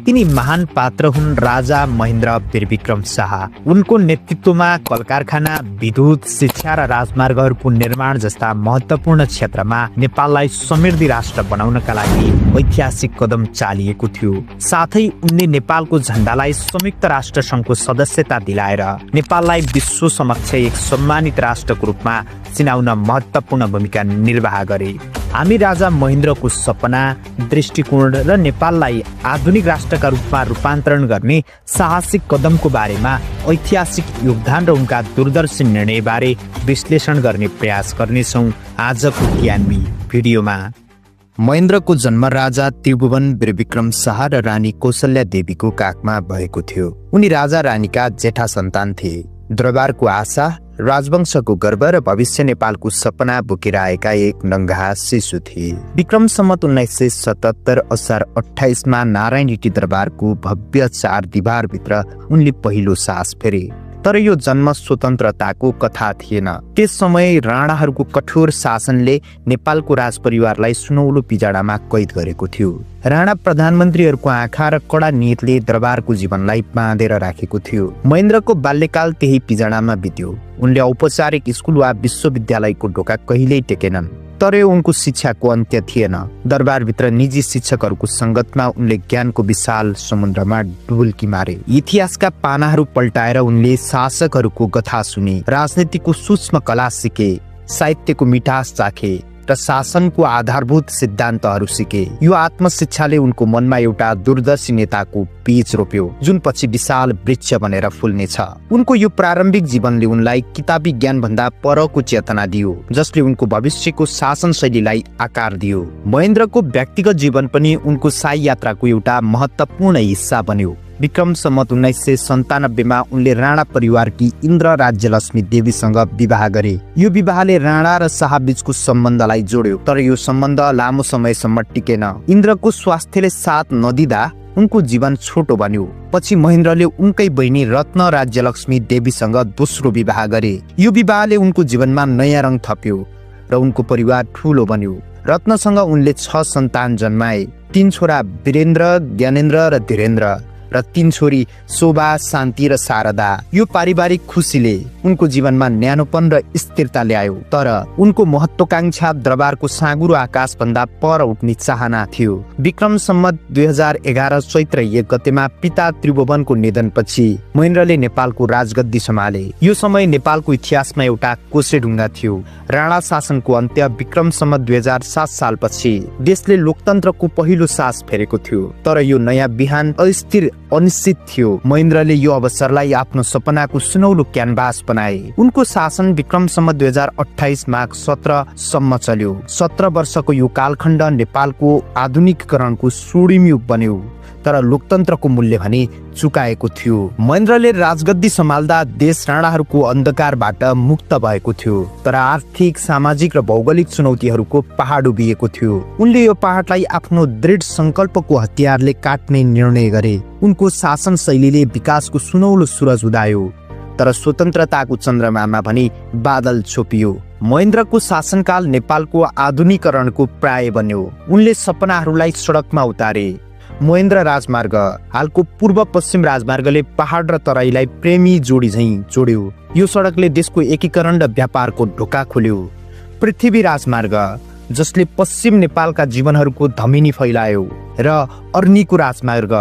तिनी महान पात्र हुन् राजा महेन्द्र वीरविक्रम शाह। उनको नेतृत्वमा कल कारखाना, विद्युत, शिक्षा र राजमार्गहरूको निर्माण जस्ता महत्त्वपूर्ण क्षेत्रमा नेपाललाई समृद्धि राष्ट्र बनाउनका लागि ऐतिहासिक कदम चालिएको थियो। साथै उनले नेपालको झण्डालाई संयुक्त राष्ट्र संघको सदस्यता दिलाएर नेपाललाई विश्व समक्ष एक सम्मानित राष्ट्रको रूपमा चिनाउन महत्त्वपूर्ण भूमिका निर्वाह गरे। हामी राजा महेन्द्रको सपना, दृष्टिकोण र नेपाललाई आधुनिक राष्ट्रका रूपमा रूपान्तरण गर्ने साहसिक कदमको बारेमा ऐतिहासिक योगदान र उनका दूरदर्शी निर्णयबारे विश्लेषण गर्ने प्रयास गर्नेछौँ आजको ज्ञानवी भिडियोमा। महेन्द्रको जन्म राजा त्रिभुवन वीरविक्रम शाह र रानी कौशल्या देवीको काखमा भएको थियो। उनी राजा रानीका जेठा सन्तान थिए। दरबारको आशा, राजवंशको गर्व र भविष्य नेपालको सपना बोकेर आएका एक नङ्गा शिशु थिए। विक्रम सम्वत 1977 असार 28मा नारायणहिटी दरबारको भव्य 4 दिवारभित्र उनले पहिलो सास फेरे। तर यो जन्म स्वतन्त्रताको कथा थिएन। त्यस समय राणाहरूको कठोर शासनले नेपालको राजपरिवारलाई सुनौलो पिजाडामा कैद गरेको थियो। राणा प्रधानमन्त्रीहरूको आँखा र कडा नीतिले दरबारको जीवनलाई बाँधेर राखेको थियो। महेन्द्रको बाल्यकाल त्यही पिजाडामा बित्यो। उनले औपचारिक स्कुल वा विश्वविद्यालयको ढोका कहिल्यै टेकेनन्। तर उनको शिक्षाको अन्त्य थिएन। दरबारभित्र निजी शिक्षकहरूको संगतमा उनले ज्ञानको विशाल समुद्रमा डुबुल्की मारे। इतिहासका पानाहरू पल्टाएर उनले शासकहरूको कथा सुने, राजनीतिको सूक्ष्म कला सिके, साहित्यको मिठास चाखे र शासनको आधारभूत सिद्धान्तहरू सिके। यो आत्मशिक्षाले उनको मनमा एउटा दूरदर्शी नेताको बीज रोप्यो, जुन पछि विशाल वृक्ष बनेर फुल्नेछ। उनको यो प्रारम्भिक जीवनले उनलाई किताबी ज्ञान भन्दा परको चेतना दियो, जसले उनको भविष्यको शासन शैलीलाई आकार दियो। महेन्द्रको व्यक्तिगत जीवन पनि उनको शाही यात्राको एउटा महत्त्वपूर्ण हिस्सा बन्यो। विक्रम सम्वत 1997मा उनले राणा परिवारकी इन्द्र राज्यलक्ष्मी देवीसँग विवाह गरे। यो विवाहले राणा र शाह बीचको सम्बन्धलाई जोड्यो, तर यो सम्बन्ध लामो समयसम्म टिकेन। इन्द्रको स्वास्थ्यले साथ नदिँदा उनको जीवन छोटो बन्यो। पछि महेन्द्रले उनकै बहिनी रत्न राज्यलक्ष्मी देवीसँग दोस्रो विवाह गरे। यो विवाहले उनको जीवनमा नयाँ रङ थप्यो र उनको परिवार ठूलो बन्यो। रत्नसँग उनले 6 सन्तान जन्माए। 3 छोरा वीरेन्द्र, ज्ञानेन्द्र र धीरेन्द्र र 3 छोरी शोभा, शान्ति र शारदा। यो पारिवारिक खुसीले उनको जीवनमा न्यानोपन र स्थिरता ल्यायो। तर उनको महत्वाकांक्षा दरबारको साँगुरो आकाश भन्दा पर उठ्ने चाहना थियो। विक्रम सम्वत 2011 चैत्र 1 गतेमा पिता त्रिभुवनको निधनपछि महेन्द्रले नेपालको राजगद्दी सम्हाले। यो समय नेपालको इतिहासमा एउटा कोसेढुङ्गा थियो। राणा शासनको अन्त्य विक्रम सम्वत 2007 सालपछि देशले लोकतन्त्रको पहिलो सास फेरेको थियो। तर यो नयाँ बिहान अस्थिर अनिश्चित थियो। महेन्द्रले यो अवसरलाई आफ्नो सपनाको सुनौलो क्यानभास बनाए। उनको शासन विक्रम सम्वत 2028 माघ 17 सम्म चल्यो। 17 वर्षको यो कालखण्ड नेपालको आधुनिकीकरणको स्वर्णिम युग बन्यो। तर लोकतन्त्रको मूल्य भने चुकाएको थियो। महेन्द्रले राजगद्दी सम्हाल्दा देश राणाहरूको अन्धकारबाट मुक्त भएको थियो, तर आर्थिक, सामाजिक र भौगोलिक चुनौतीहरूको पहाड उभिएको थियो। उनले यो पहाडलाई आफ्नो दृढ संकल्पको हतियारले काट्ने निर्णय गरे। उनको शासन शैलीले विकासको सुनौलो सूरज उदायो, तर स्वतन्त्रताको चन्द्रमामा भने बादल छोपियो। महेन्द्रको शासनकाल नेपालको आधुनिकीकरणको प्राय बन्यो। उनले सपनाहरूलाई सडकमा उतारे। महेन्द्र राजमार्ग, हालको पूर्व पश्चिम राजमार्गले पहाड र तराईलाई प्रेमी जोडी झैं जोड्यो। यो सडकले देशको एकीकरण र व्यापारको ढोका खोल्यो। पृथ्वी राजमार्ग, जसले पश्चिम नेपालका जीवनहरूको धमिनी फैलायो, र अर्नीको राजमार्ग,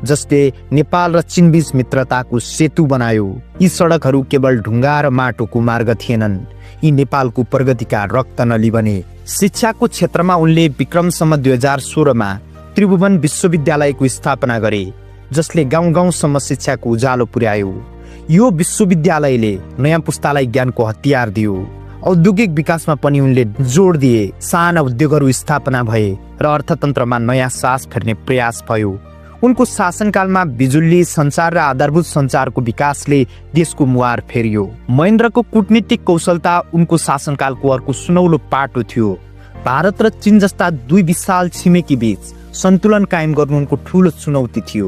जसले नेपाल र चीनबीच मित्रताको सेतु बनायो। यी सडकहरू केवल ढुङ्गा र माटोको मार्ग थिएनन्, यी नेपालको प्रगतिका रक्तनली बने। शिक्षाको क्षेत्रमा उनले विक्रम सम्वत 2016 मा त्रिभुवन विश्वविद्यालयको स्थापना गरे, जसले गाउँ गाउँसम्म शिक्षाको उज्यालो पुर्यायो। यो विश्वविद्यालयले नयाँ पुस्तालाई ज्ञानको हतियार दियो। औद्योगिक विकासमा पनि उनले जोड दिए। साना उद्योगहरू स्थापना भए र अर्थतन्त्रमा नयाँ सास फेर्ने प्रयास भयो। उनको शासनकालमा बिजुली, सञ्चार र आधारभूत सञ्चारको विकासले देशको मुहार फेरियो। महेन्द्रको कूटनीतिक कौशलता उनको शासनकालको अर्को सुनौलो पाटो थियो। भारत र चीन जस्ता दुई विशाल छिमेकी बीच सन्तुलन कायम गर्नु उनको ठूलो चुनौती थियो।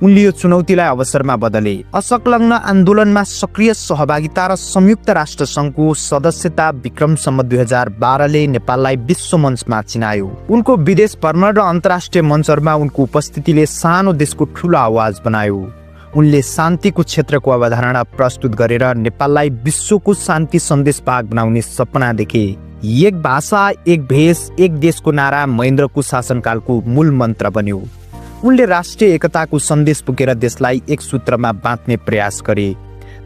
उनले यो चुनौतीलाई अवसरमा बदले। असंलग्न आन्दोलनमा सक्रिय सहभागिता र संयुक्त राष्ट्र संघको सदस्यता विक्रमसम्म 2012ले नेपाललाई विश्व मञ्चमा चिनायो। उनको विदेश भ्रमण र अन्तर्राष्ट्रिय मञ्चहरूमा उनको उपस्थितिले सानो देशको ठूलो आवाज बनायो। उनले शान्तिको क्षेत्रको अवधारणा प्रस्तुत गरेर नेपाललाई विश्वको शान्ति सन्देशवाहक बनाउने सपना देखे। एक भाषा एक भेष एक देशको नारा महेन्द्रको शासनकालको मूल मन्त्र बन्यो। उनले राष्ट्रिय एकताको सन्देश पुगेर देशलाई एक सूत्रमा बाँध्ने प्रयास गरे।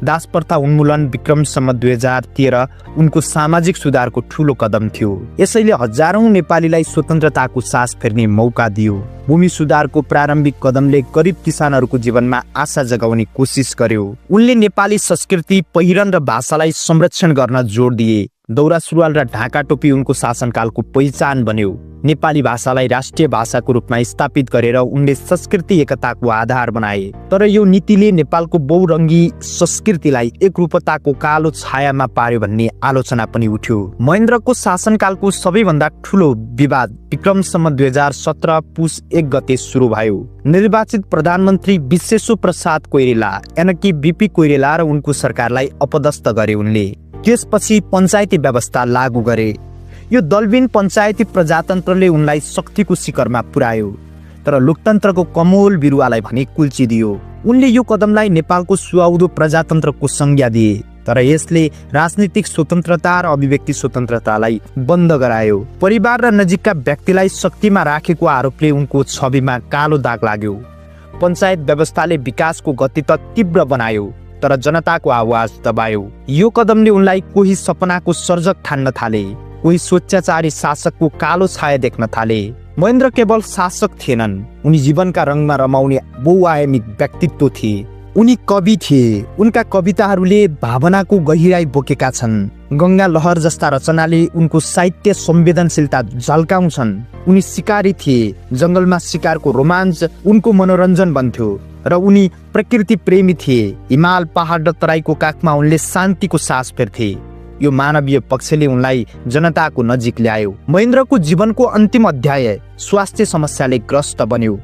दास प्रथा उन्मूलन विक्रमसम्म 2013 उनको सामाजिक सुधारको ठूलो कदम थियो। यसैले हजारौं नेपालीलाई स्वतन्त्रताको सास फेर्ने मौका दियो। भूमि सुधारको प्रारम्भिक कदमले गरिब किसानहरूको जीवनमा आशा जगाउने कोसिस गर्यो। उनले नेपाली संस्कृति, पहिरन र भाषालाई संरक्षण गर्न जोड दिए। दौरा सुरुवाल र ढाका टोपी उनको शासनकालको पहिचान बन्यो। नेपाली भाषालाई राष्ट्रिय भाषाको रूपमा स्थापित गरेर उनले संस्कृति एकताको आधार बनाए। तर यो नीतिले नेपालको बहुरङ्गी संस्कृतिलाई एकरूपताको कालो छायामा पार्यो भन्ने आलोचना पनि उठ्यो। महेन्द्रको शासनकालको सबैभन्दा ठूलो विवाद विक्रमसम्म 2017 पुस 1 गते सुरु भयो। निर्वाचित प्रधानमन्त्री विश्वेश्वर प्रसाद कोइराला यानि बीपी कोइराला र उनको सरकारलाई अपदस्थ गरे उनले। त्यसपछि पञ्चायती व्यवस्था लागू गरे। यो दलबिन पञ्चायती प्रजातन्त्रले उनलाई शक्तिको शिखरमा पुर्यायो, तर लोकतन्त्रको कमोल बिरुवालाई भने कुल्चिदियो। उनले यो कदमलाई नेपालको सुहाउँदो प्रजातन्त्रको संज्ञा दिए, तर यसले राजनीतिक स्वतन्त्रता र अभिव्यक्ति स्वतन्त्रतालाई बन्द गरायो। परिवार र नजिकका व्यक्तिलाई शक्तिमा राखेको आरोपले उनको छविमा कालो दाग लाग्यो। पञ्चायत व्यवस्थाले विकासको गति त तीव्र बनायो, तर जनताको आवाज दबायो। यो कदमले उनलाई कोही सपनाको सर्जक ठान्न थाले, कोही स्वेच्छाचारी शासकको कालो छाया देख्न थाले। महेन्द्र केवल शासक थिएनन्, उनी जीवनका रङमा रमाउने बहुआयामी व्यक्तित्व थिए। उनी कवि थिए। उनका कविताहरूले भावनाको गहिराई बोकेका छन्। गंगा लहर जस्ता रचनाले उनको साहित्य संवेदनशीलता झल्काउँछन्। उनी शिकारी थिए। जंगलमा शिकारको रोमाञ्च उनको मनोरञ्जन बन्थ्यो र उनी प्रकृति प्रेमी थिए। हिमाल, पहाड र तराईको काखमा उनले शान्तिको सास फेर्थे। यो मानवीय पक्षले उनलाई जनताको नजिक ल्यायो। महेन्द्रको जीवनको अन्तिम अध्याय स्वास्थ्य समस्याले ग्रस्त बन्यो।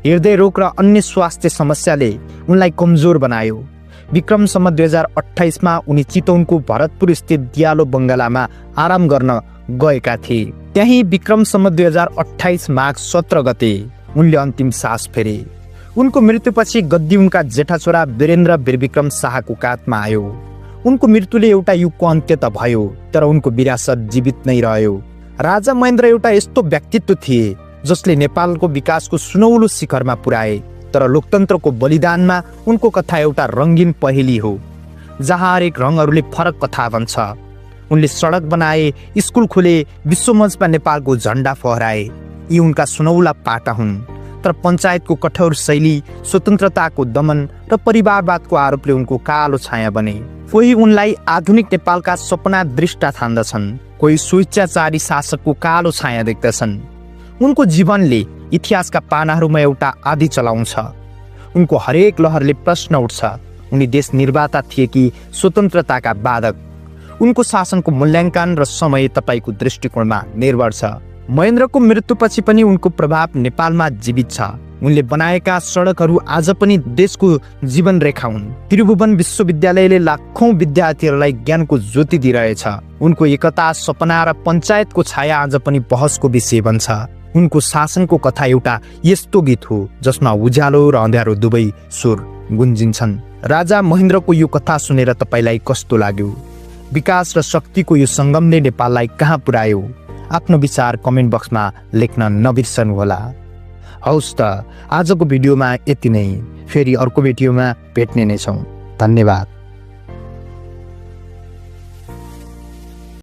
हृदय रोग र अन्य स्वास्थ्य समस्याले उनलाई कमजोर बनायो। विक्रमसम्म 2028 उनी चितवनको भरतपुर स्थित दियालो बंगलामा आराम गर्न गएका थिए। त्यही विक्रमसम्म 2028 माघ 17 गते उनले अन्तिम सास फेरे। उनको मृत्युपछि गद्दी उनका जेठा छोरा वीरेन्द्र वीरविक्रम शाहको काँधमा आयो। उनको मृत्युले एउटा युगको अन्त्य त भयो, तर उनको विरासत जीवित नै रह्यो। राजा महेन्द्र एउटा यस्तो व्यक्तित्व थिए जसले नेपालको विकासको सुनौलो शिखरमा पुर्याए, तर लोकतन्त्रको बलिदानमा उनको कथा एउटा रंगीन पहेली हो, जहाँ हरेक रङहरूले फरक कथा भन्छ। उनले सडक बनाए, स्कुल खोले, विश्वमञ्चमा नेपालको झण्डा फहराए। यी उनका सुनौला पाटा हुन्। तर पञ्चायतको कठोर शैली, स्वतन्त्रताको दमन र परिवारवादको आरोपले उनको कालो छाया बने। कोही उनलाई आधुनिक नेपालका सपना दृष्टा ठान्दछन्, कोही स्वेच्छाचारी शासकको कालो छाया देख्दछन्। उनको जीवनले इतिहासका पानाहरूमा एउटा आदि चलाउँछ। उनको हरेक लहरले प्रश्न उठ्छ, उनी देश निर्माता थिए कि स्वतन्त्रताका बाधक? उनको शासनको मूल्याङ्कन र समय तपाईको दृष्टिकोणमा निर्भर छ। महेन्द्रको मृत्युपछि पनि उनको प्रभाव नेपालमा जीवित छ। उनले बनाएका सडकहरू आज पनि देशको जीवन रेखा हुन्। त्रिभुवन विश्वविद्यालयले लाखौं विद्यार्थीहरूलाई ज्ञानको ज्योति दिइरहेछ। उनको एकता, सपना र पञ्चायतको छाया आज पनि बहसको विषय बन्छ। उनको शासनको कथा एउटा यस्तो गीत हो जसमा उज्यालो र अँध्यारो दुवै स्वर गुन्जिन्छन्। राजा महेन्द्रको यो कथा सुनेर तपाईलाई कस्तो लाग्यो? विकास र शक्तिको यो संगमले नेपाललाई कहाँ पुर्यायो? आफ्नो विचार कमेन्ट बक्समा लेख्न नबिर्सनुहोला। हौस् त, आजको भिडियोमा यति नै। फेरि अर्को भिडियोमा भेट्ने नै छौँ। धन्यवाद।